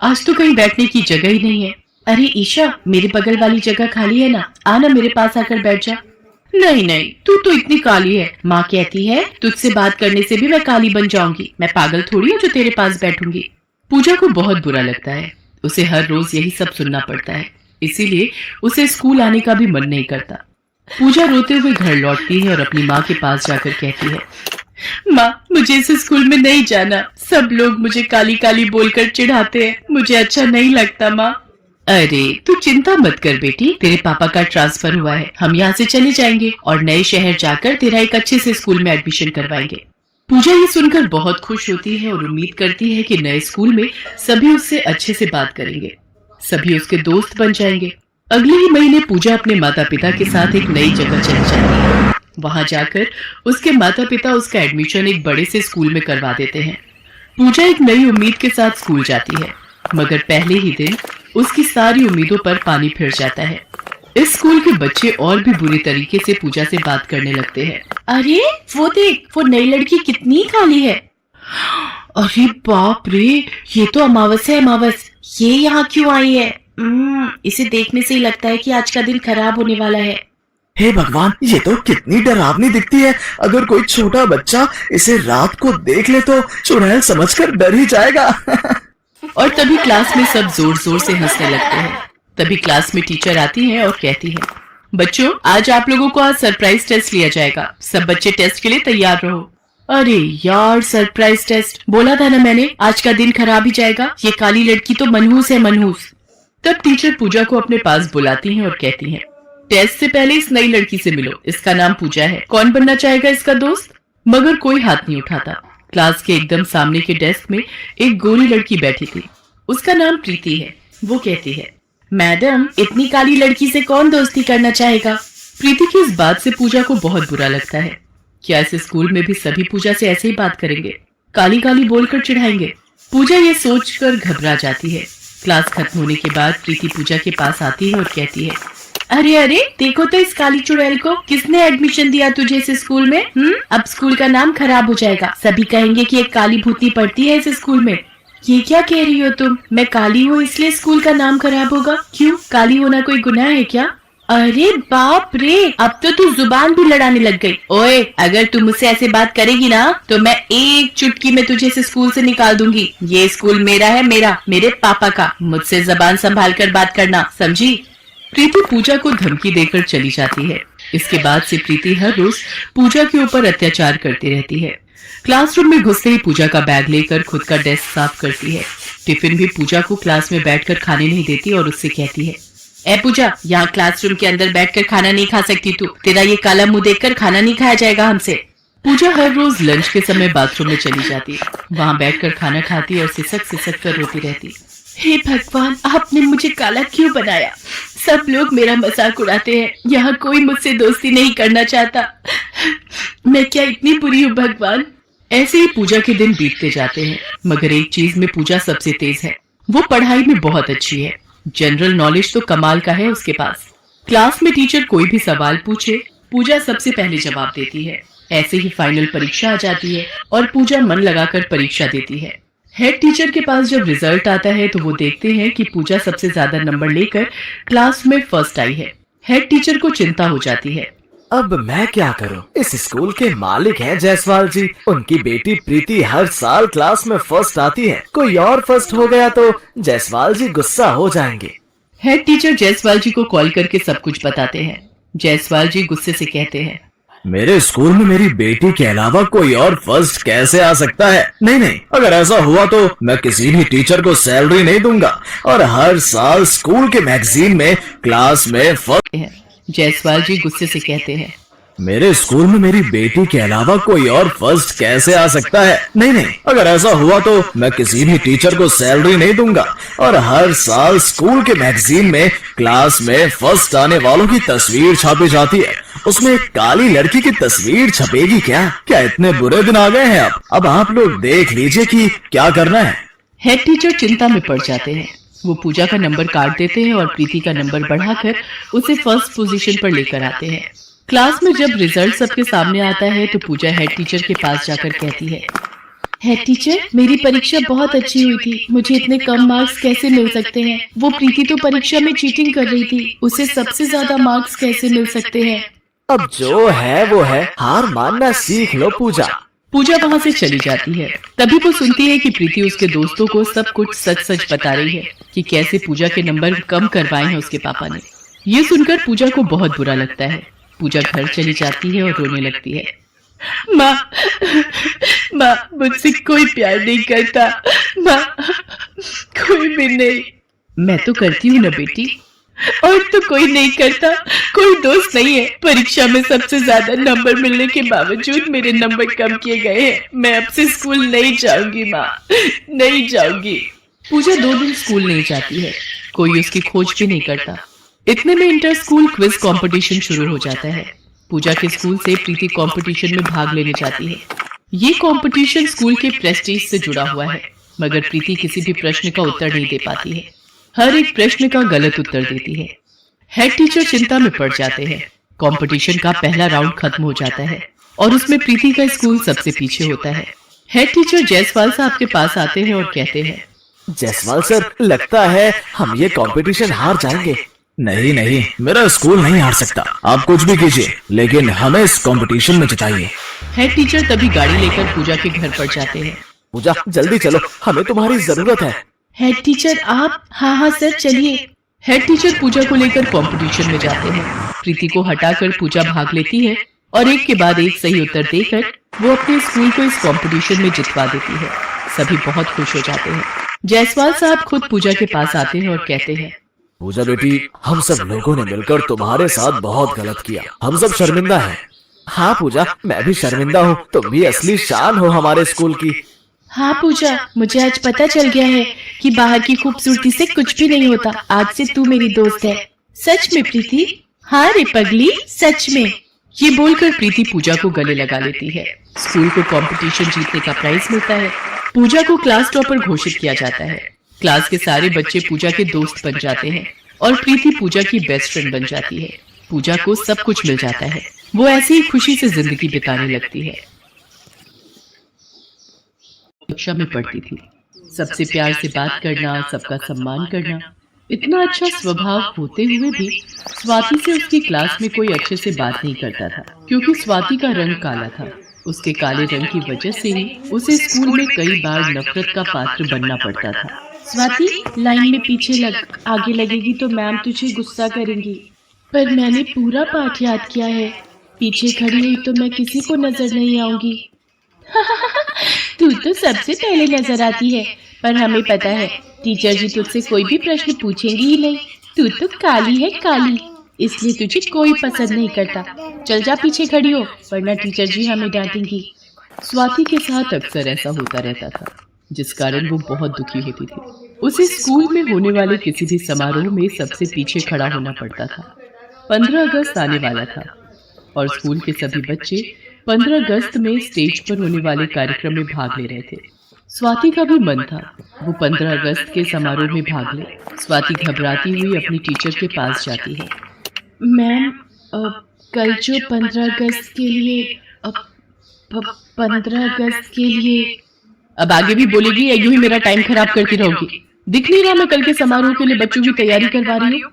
आज तो कहीं बैठने की जगह ही नहीं है। अरे ईशा, मेरे बगल वाली जगह खाली है ना, आना मेरे पास आकर बैठ जा। नहीं नहीं, तू तो इतनी काली है, माँ कहती है तुझसे बात करने से भी मैं काली बन जाऊंगी। मैं पागल थोड़ी हूँ जो तेरे पास बैठूंगी। पूजा को बहुत बुरा लगता है, उसे हर रोज यही सब सुनना पड़ता है, इसीलिए उसे स्कूल आने का भी मन नहीं करता। पूजा रोते हुए घर लौटती है और अपनी माँ के पास जाकर कहती है, माँ मुझे इस स्कूल में नहीं जाना, सब लोग मुझे काली काली बोलकर चिढ़ाते हैं, मुझे अच्छा नहीं लगता माँ। अरे तू चिंता मत कर बेटी, तेरे पापा का ट्रांसफर हुआ है, हम यहाँ से चले जाएंगे और नए शहर जाकर तेरा एक अच्छे से स्कूल में एडमिशन करवाएंगे। पूजा ये सुनकर बहुत खुश होती है और उम्मीद करती है कि नए स्कूल में सभी उससे अच्छे से बात करेंगे, सभी उसके दोस्त बन जाएंगे। अगले ही महीने पूजा अपने माता पिता के साथ एक नई जगह चली जाती है। वहां जाकर उसके माता पिता उसका एडमिशन एक बड़े से स्कूल में करवा देते हैं। पूजा एक नई उम्मीद के साथ स्कूल जाती है, मगर पहले ही दिन उसकी सारी उम्मीदों पर पानी फिर जाता है। इस स्कूल के बच्चे और भी बुरी तरीके से पूजा से बात करने लगते हैं। अरे वो देख, वो नई लड़की कितनी काली है। अरे बाप रे, ये तो अमावस है, अमावस, ये यहाँ क्यों आई है? इसे देखने से ही लगता है कि आज का दिन खराब होने वाला है। हे भगवान, ये तो कितनी डरावनी दिखती है। अगर कोई छोटा बच्चा इसे रात को देख ले तो चुड़ैल समझकर डर ही जाएगा। और तभी क्लास में सब जोर जोर से हंसने लगते हैं। तभी क्लास में टीचर आती है और कहती है, बच्चों आज आप लोगों को आज सरप्राइज टेस्ट लिया जाएगा, सब बच्चे टेस्ट के लिए तैयार रहो। अरे यार, सरप्राइज टेस्ट, बोला था ना मैंने, आज का दिन खराब ही जाएगा। ये काली लड़की तो मनहूस है, मनहूस। तब टीचर पूजा को अपने पास बुलाती हैं और कहती हैं, टेस्ट से पहले इस नई लड़की से मिलो, इसका नाम पूजा है, कौन बनना चाहेगा इसका दोस्त? मगर कोई हाथ नहीं उठाता। क्लास के एकदम सामने के डेस्क में एक गोरी लड़की बैठी थी, उसका नाम प्रीति है। वो कहती है, मैडम इतनी काली लड़की से कौन दोस्ती करना चाहेगा? प्रीति की इस बात से पूजा को बहुत बुरा लगता है। क्या इस स्कूल में भी सभी पूजा से ऐसे ही बात करेंगे, काली काली बोलकर चिढ़ाएंगे? पूजा ये सोचकर घबरा जाती है। क्लास खत्म होने के बाद प्रीति पूजा के पास आती है और कहती है, अरे अरे देखो तो इस काली चुड़ैल को, किसने एडमिशन दिया तुझे इस स्कूल में? अब स्कूल का नाम खराब हो जाएगा, सभी कहेंगे कि एक काली भूतनी पढ़ती है इस स्कूल में। ये क्या कह रही हो तुम? मैं काली हूँ इसलिए स्कूल का नाम खराब होगा? क्यों, काली होना कोई गुनाह है क्या? अरे बाप रे, अब तो तू जुबान भी लड़ाने लग गई। ओए, अगर तू मुझसे ऐसे बात करेगी ना तो मैं एक चुटकी में तुझे इस स्कूल से निकाल दूंगी। ये स्कूल मेरा है, मेरा, मेरे पापा का। मुझसे जबान संभाल कर बात करना, समझी? प्रीति पूजा को धमकी देकर चली जाती है। इसके बाद से प्रीति हर रोज पूजा के ऊपर अत्याचार करती रहती है। क्लासरूम में घुसते ही पूजा का बैग लेकर खुद का डेस्क साफ करती है। टिफिन भी पूजा को क्लास में बैठकर खाने नहीं देती और उससे कहती है, ए पूजा, यहाँ क्लासरूम के अंदर बैठकर खाना नहीं खा सकती तू, तेरा ये काला मुंह देखकर खाना नहीं खाया जाएगा हमसे। पूजा हर रोज लंच के समय बाथरूम में चली जाती, वहाँ बैठकर खाना खाती और सिसक सिसक कर रोती रहती। हे भगवान, आपने मुझे काला क्यों बनाया? सब लोग मेरा मजाक उड़ाते हैं, यहाँ कोई मुझसे दोस्ती नहीं करना चाहता। मैं क्या इतनी बुरी हूँ भगवान? ऐसे ही पूजा के दिन बीतते जाते हैं, मगर एक चीज में पूजा सबसे तेज है, वो पढ़ाई में बहुत अच्छी है। जनरल नॉलेज तो कमाल का है उसके पास। क्लास में टीचर कोई भी सवाल पूछे, पूजा सबसे पहले जवाब देती है। ऐसे ही फाइनल परीक्षा आ जाती है और पूजा मन लगाकर परीक्षा देती है। हेड टीचर के पास जब रिजल्ट आता है तो वो देखते हैं कि पूजा सबसे ज्यादा नंबर लेकर क्लास में फर्स्ट आई है। हेड टीचर को चिंता हो जाती है। अब मैं क्या करूं? इस स्कूल के मालिक हैं जायसवाल जी, उनकी बेटी प्रीति हर साल क्लास में फर्स्ट आती है, कोई और फर्स्ट हो गया तो जायसवाल जी गुस्सा हो जाएंगे। हेड टीचर जायसवाल जी को कॉल करके सब कुछ बताते हैं। जायसवाल जी गुस्से से कहते हैं, मेरे स्कूल में मेरी बेटी के अलावा कोई और फर्स्ट कैसे आ सकता है? नहीं नहीं, अगर ऐसा हुआ तो मैं किसी भी टीचर को सैलरी नहीं दूंगा और हर साल स्कूल के मैगजीन में क्लास में फर्स्ट। जायसवाल जी गुस्से से कहते हैं, मेरे स्कूल में मेरी बेटी के अलावा कोई और फर्स्ट कैसे आ सकता है? नहीं नहीं, अगर ऐसा हुआ तो मैं किसी भी टीचर को सैलरी नहीं दूंगा और हर साल स्कूल के मैगजीन में क्लास में फर्स्ट आने वालों की तस्वीर छापी जाती है, उसमें एक काली लड़की की तस्वीर छपेगी क्या? क्या इतने बुरे दिन आ गए हैं? अब आप लोग देख लीजिए कि क्या करना है। हेड टीचर चिंता में पड़ जाते हैं। वो पूजा का नंबर काट देते हैं और प्रीति का नंबर बढ़ाकर उसे फर्स्ट पोजीशन पर लेकर आते हैं। क्लास में जब रिजल्ट सबके सामने आता है तो पूजा हेड टीचर के पास जाकर कहती है, हेड टीचर, मेरी परीक्षा बहुत अच्छी हुई थी। मुझे इतने कम मार्क्स कैसे मिल सकते हैं? वो प्रीति तो परीक्षा में चीटिंग कर रही थी, उसे सबसे ज्यादा मार्क्स कैसे मिल सकते हैं? अब जो है वो है, हार मानना सीख लो पूजा। पूजा वहाँ से चली जाती है। तभी वो सुनती है कि प्रीति उसके दोस्तों को सब कुछ सच सच बता रही है कि कैसे पूजा के नंबर कम करवाए हैं उसके पापा ने। ये सुनकर पूजा को बहुत बुरा लगता है। पूजा घर चली जाती है और रोने लगती है। माँ, माँ, मुझसे कोई प्यार नहीं करता। माँ, कोई भी नहीं। मैं तो करती हूँ ना बेटी, और तो कोई नहीं करता। कोई दोस्त नहीं है। परीक्षा में सबसे ज्यादा नंबर मिलने के बावजूद मेरे नंबर कम किए गए हैं। मैं अब से स्कूल नहीं जाऊंगी माँ, नहीं जाऊंगी। पूजा 2 दिन स्कूल नहीं जाती है। कोई उसकी खोज भी नहीं करता। इतने में इंटर स्कूल क्विज कंपटीशन शुरू हो जाता है। पूजा के स्कूल से प्रीति कंपटीशन में भाग लेने जाती है। ये कंपटीशन स्कूल के प्रेस्टीज से जुड़ा हुआ है, मगर प्रीति किसी भी प्रश्न का उत्तर नहीं दे पाती है। हर एक प्रश्न का गलत उत्तर देती है। हेड टीचर चिंता में पड़ जाते हैं। कंपटीशन का पहला राउंड खत्म हो जाता है और उसमें प्रीति का स्कूल सबसे पीछे होता है। हेड टीचर जायसवाल साहब के पास आते हैं और कहते हैं, जायसवाल सर, लगता है हम ये कंपटीशन हार जाएंगे। नहीं नहीं, मेरा स्कूल नहीं हार सकता। आप कुछ भी कीजिए, लेकिन हमें इस कंपटीशन में जिताइए। हेड टीचर तभी गाड़ी लेकर पूजा के घर पर जाते हैं। पूजा, जल्दी चलो, हमें तुम्हारी जरूरत है। हेड टीचर आप? हाँ हाँ सर, चलिए। हेड टीचर पूजा को लेकर कंपटीशन में जाते हैं। प्रीति को हटाकर पूजा भाग लेती है और एक के बाद एक सही उत्तर देकर वो अपने स्कूल को इस कंपटीशन में जितवा देती है। सभी बहुत खुश हो जाते हैं। जायसवाल साहब खुद पूजा के पास आते हैं और कहते हैं, पूजा बेटी, हम सब लोगों ने मिलकर तुम्हारे साथ बहुत गलत किया। हम सब शर्मिंदा हैं। हाँ पूजा, मैं भी शर्मिंदा हूँ। तुम भी असली शान हो हमारे स्कूल की। हाँ पूजा, मुझे आज पता चल गया है कि बाहर की खूबसूरती से कुछ भी नहीं होता। आज से तू मेरी दोस्त है। सच में प्रीति? हाँ रे पगली, सच में। ये बोलकर प्रीति पूजा को गले लगा लेती है। स्कूल को कंपटीशन जीतने का प्राइज मिलता है। पूजा को क्लास टॉपर घोषित किया जाता है। क्लास के सारे बच्चे पूजा के दोस्त बन जाते हैं और प्रीति पूजा की बेस्ट फ्रेंड बन जाती है। पूजा को सब कुछ मिल जाता है। वो ऐसी ही खुशी से जिंदगी बिताने लगती है। कक्षा में पढ़ती थी। सबसे प्यार से बात करना, सबका सम्मान करना, इतना अच्छा स्वभाव होते हुए भी स्वाति से उसकी क्लास में कोई अच्छे से बात नहीं करता था, क्योंकि स्वाति का रंग काला था। उसके काले रंग की वजह से ही उसे स्कूल में कई बार नफरत का पात्र बनना पड़ता था। स्वाति, लाइन में पीछे लग, आगे लगेगी तो मैम तुझे गुस्सा करेंगी। पर मैंने पूरा पाठ याद किया है। पीछे खड़ी हुई तो मैं किसी को नजर नहीं आऊंगी। तू तो सबसे पहले नजर आती है, पर हमें पता है टीचर जी तुझसे कोई भी प्रश्न पूछेंगी ही नहीं। तू तो काली है, काली, इसलिए तुझे कोई पसंद नहीं करता। चल जा, पीछे खड़ी हो, वरना टीचर जी हमें डांटेंगी। स्वाति के साथ अक्सर ऐसा होता रहता था, जिस कारण वो बहुत दुखी होती थी। उसे स्कूल में होने वाले किसी भी समारोह में सबसे पीछे खड़ा होना पड़ता था। 15 अगस्त आने वाला था और स्कूल के सभी बच्चे 15 अगस्त में स्टेज पर होने वाले कार्यक्रम में भाग ले रहे थे। स्वाति का भी मन था वो 15 अगस्त के समारोह में भाग ले। स्वाति घबराती हुई अपनी टीचर के पास जाती है। मैम, कल जो 15 अगस्त के लिए 15 अगस्त के लिए। अब आगे भी बोलेगी या यूं ही मेरा टाइम खराब करती रहोगी? दिख नहीं रहा मैं कल के समारोह के लिए बच्चों की तैयारी करवा रही हूँ?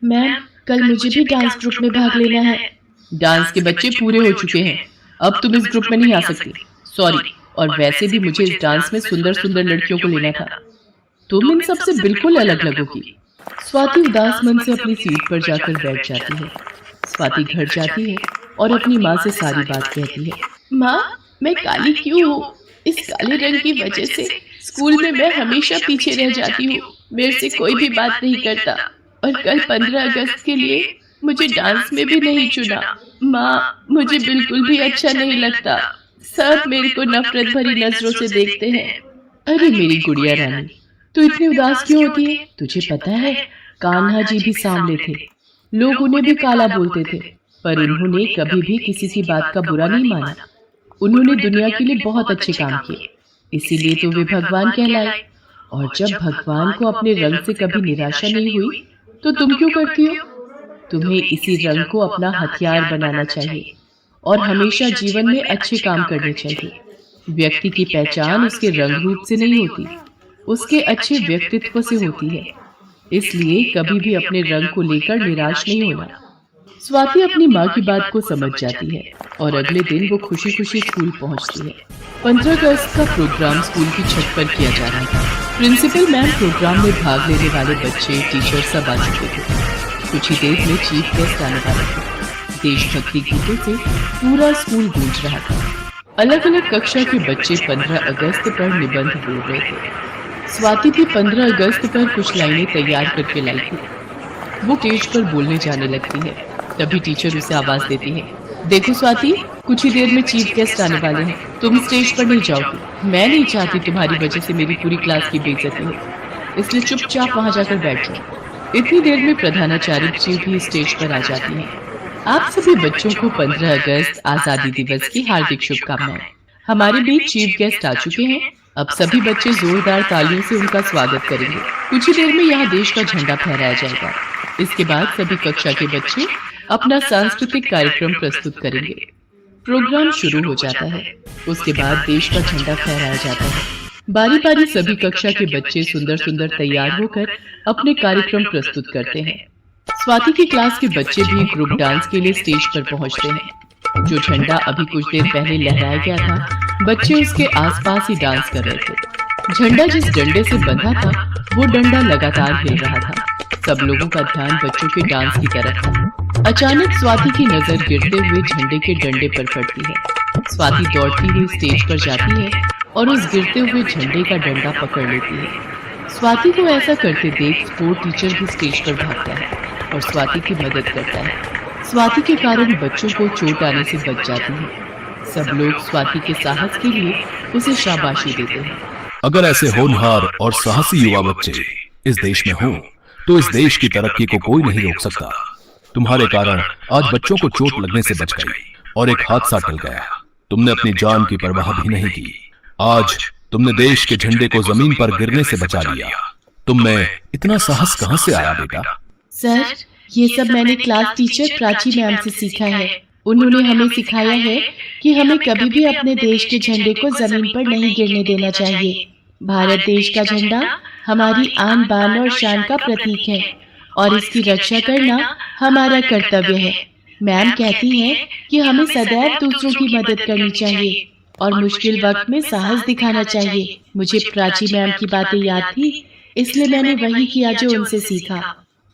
मैम, कल मुझे भी डांस ग्रुप में भाग लेना है। डांस के बच्चे पूरे हो चुके हैं, अब तुम इस ग्रुप में नहीं आ सकती। सॉरी, और वैसे भी मुझे इस डांस में सुंदर सुंदर लड़कियों को लेना था। तुम इन सबसे बिल्कुल अलग लगोगी। स्वाति उदास मन से अपनी सीट पर जाकर बैठ जाती है। स्वाति घर जाती है और अपनी माँ से सारी बात कहती है। माँ, मैं काली क्यों हूँ? इस काले रंग की वजह से स्कूल में मैं हमेशा पीछे रह जाती हूँ। मेरे से कोई भी बात नहीं करता, और कल 15 अगस्त के लिए मुझे डांस में भी नहीं चुना। माँ, मुझे बिल्कुल भी अच्छा नहीं लगता। सब मेरे को नफरत भरी नजरों से देखते हैं। अरे मेरी गुड़िया रानी, तू इतनी उदास क्यों होती है? तुझे पता है कान्हा जी भी सांवले थे, लोग उन्हें भी काला बोलते थे, पर उन्होंने कभी भी किसी की बात का बुरा नहीं माना। उन्होंने दुनिया के लिए बहुत अच्छे काम किए, इसीलिए तो वे भगवान कहलाए। और जब भगवान को अपने रंग से कभी निराशा नहीं हुई तो तुम क्यों करती हो? तुम्हें इसी रंग को अपना हथियार बनाना चाहिए और हमेशा जीवन में अच्छे काम करने चाहिए। व्यक्ति की पहचान उसके रंग रूप से नहीं होती, उसके अच्छे व्यक्तित्व से होती है। इसलिए कभी भी अपने रंग को लेकर निराश नहीं होना। स्वाति अपनी माँ की बात को समझ जाती है और अगले दिन वो खुशी खुशी स्कूल पहुंचती है। 15 अगस्त का प्रोग्राम स्कूल की छत पर किया जा रहा था। प्रिंसिपल मैम, प्रोग्राम में भाग लेने वाले बच्चे, टीचर सब आ चुके थे। कुछ ही देर में चीफ गेस्ट आने वाले थे। देशभक्ति गीतों से पूरा स्कूल गूंज रहा था। अलग अलग कक्षा के बच्चे 15 अगस्त पर निबंध बोल रहे थे। स्वाति भी 15 अगस्त पर कुछ लाइनें तैयार करके लाई थी। वो स्टेज पर बोलने जाने लगती है। तभी टीचर उसे आवाज देती है, देखो स्वाति, कुछ ही देर में चीफ गेस्ट आने वाले हैं, तुम स्टेज पर नहीं जाओगी। मैं नहीं चाहती तुम्हारी वजह से मेरी पूरी क्लास की बेइज्जती हो, इसलिए चुपचाप वहां जाकर बैठ जाओ। इतनी देर में प्रधानाचार्य जी भी स्टेज पर आ जाती है। आप सभी बच्चों को 15 अगस्त आजादी दिवस की हार्दिक शुभकामनाएं। हमारे बीच चीफ गेस्ट आ चुके हैं। अब सभी बच्चे जोरदार तालियों से उनका स्वागत करेंगे। कुछ ही देर में यहाँ देश का झंडा फहराया जाएगा। इसके बाद सभी कक्षा के बच्चे अपना सांस्कृतिक कार्यक्रम प्रस्तुत करेंगे। प्रोग्राम शुरू हो जाता है। उसके बाद देश का झंडा फहराया जाता है। बारी बारी सभी कक्षा के बच्चे सुंदर सुंदर तैयार होकर अपने कार्यक्रम प्रस्तुत करते हैं। स्वाति की क्लास के बच्चे भी ग्रुप डांस के लिए स्टेज पर पहुंचते हैं। जो झंडा अभी कुछ देर पहले लहराया गया था, बच्चे उसके आसपास ही डांस कर रहे थे। झंडा जिस डंडे से बंधा था, वो डंडा लगातार हिल रहा था। सब लोगों का ध्यान बच्चों के डांस की तरफ था। अचानक स्वाति की नजर गिरते हुए झंडे के डंडे पर पड़ती है। स्वाति दौड़ती हुई स्टेज पर जाती है और उस गिरते हुए झंडे का डंडा पकड़ लेती है। स्वाति को ऐसा करते देख स्पोर्ट टीचर भी स्टेज पर भागता है और स्वाति की मदद करता है। स्वाति के कारण बच्चों को चोट आने से बच जाती है। सब लोग स्वाति के साहस के लिए उसे शाबाशी देते हैं। अगर ऐसे होनहार और साहसी युवा बच्चे इस देश में हों, तो इस देश की तरक्की को कोई नहीं रोक सकता। तुम्हारे कारण आज बच्चों को चोट लगने से बच गई और एक हादसा टल गया। तुमने अपनी जान की परवाह भी नहीं की। आज तुमने देश के झंडे को जमीन पर गिरने से बचा लिया। तुम में इतना साहस कहां से आया बेटा? सर, ये सब मैंने क्लास टीचर प्राची मैम से सीखा है। उन्होंने हमें सिखाया है कि हमें कभी भी अपने देश के झंडे को जमीन पर नहीं गिरने देना चाहिए। भारत देश का झंडा हमारी आन बान और शान का प्रतीक है और इसकी रक्षा करना हमारा कर्तव्य है। मैम कहती हैं कि हमें सदैव दूसरों की मदद करनी चाहिए और मुश्किल वक्त में साहस दिखाना चाहिए। मुझे प्राची मैम की बातें याद थी, इसलिए मैंने वही किया जो उनसे सीखा।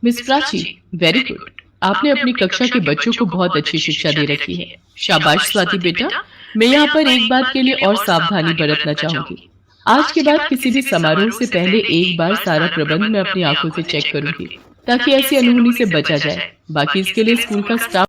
Miss Prachi, very good. आपने अपनी कक्षा के बच्चों को बहुत अच्छी शिक्षा दे रखी है। शाबाश स्वाति बेटा। मैं यहाँ पर एक बात के लिए और सावधानी बरतना चाहूंगी। आज के बाद किसी भी समारोह से पहले एक बार सारा प्रबंध मैं अपनी आंखों से चेक करूंगी, ताकि ऐसी अनहोनी से बचा जाए। बाकी इसके लिए स्कूल का स्टाफ